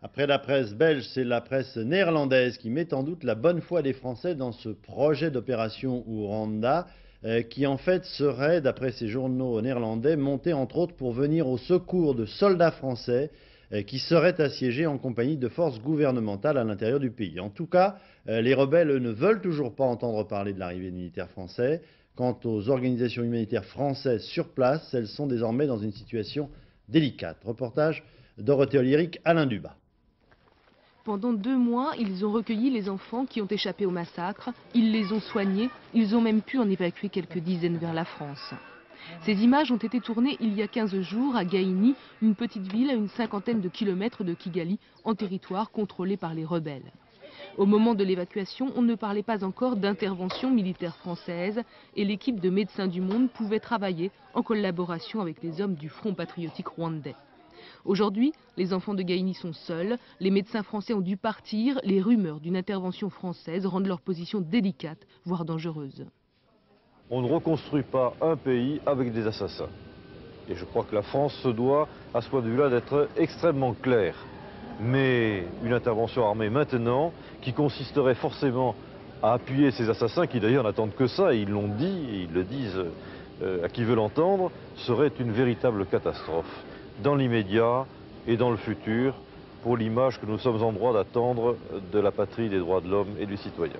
Après la presse belge, c'est la presse néerlandaise qui met en doute la bonne foi des Français dans ce projet d'opération Ouranda, qui en fait serait, d'après ces journaux néerlandais, monté entre autres pour venir au secours de soldats français qui seraient assiégés en compagnie de forces gouvernementales à l'intérieur du pays. En tout cas, les rebelles ne veulent toujours pas entendre parler de l'arrivée de militaires français. Quant aux organisations humanitaires françaises sur place, elles sont désormais dans une situation délicate. Reportage Dorothée Olyric, Alain Dubas. Pendant 2 mois, ils ont recueilli les enfants qui ont échappé au massacre, ils les ont soignés, ils ont même pu en évacuer quelques dizaines vers la France. Ces images ont été tournées il y a 15 jours à Gaïni, une petite ville à une 50aine de kilomètres de Kigali, en territoire contrôlé par les rebelles. Au moment de l'évacuation, on ne parlait pas encore d'intervention militaire française et l'équipe de Médecins du Monde pouvait travailler en collaboration avec les hommes du Front patriotique rwandais. Aujourd'hui, les enfants de Gaïni sont seuls, les médecins français ont dû partir, les rumeurs d'une intervention française rendent leur position délicate, voire dangereuse. On ne reconstruit pas un pays avec des assassins. Et je crois que la France se doit, à ce point de vue-là, d'être extrêmement claire. Mais une intervention armée maintenant, qui consisterait forcément à appuyer ces assassins, qui d'ailleurs n'attendent que ça, et ils l'ont dit, et ils le disent à qui veut l'entendre, serait une véritable catastrophe. Dans l'immédiat et dans le futur, pour l'image que nous sommes en droit d'attendre de la patrie des droits de l'homme et du citoyen.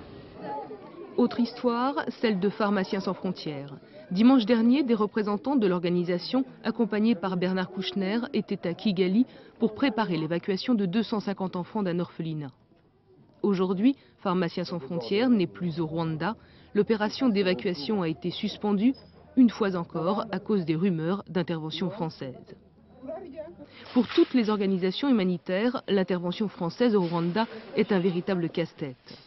Autre histoire, celle de Pharmaciens sans frontières. Dimanche dernier, des représentants de l'organisation, accompagnés par Bernard Kouchner, étaient à Kigali pour préparer l'évacuation de 250 enfants d'un orphelinat. Aujourd'hui, Pharmaciens sans frontières n'est plus au Rwanda. L'opération d'évacuation a été suspendue, une fois encore, à cause des rumeurs d'intervention française. Pour toutes les organisations humanitaires, l'intervention française au Rwanda est un véritable casse-tête.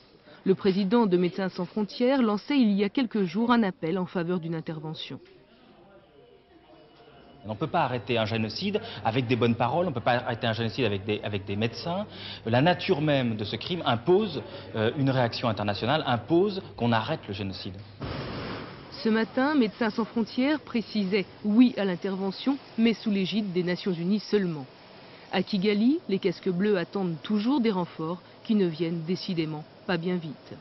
Le président de Médecins sans frontières lançait il y a quelques jours un appel en faveur d'une intervention. On ne peut pas arrêter un génocide avec des bonnes paroles, on ne peut pas arrêter un génocide avec des médecins. La nature même de ce crime impose une réaction internationale, impose qu'on arrête le génocide. Ce matin, Médecins sans frontières précisait oui à l'intervention, mais sous l'égide des Nations Unies seulement. À Kigali, les casques bleus attendent toujours des renforts qui ne viennent décidément pas bien vite.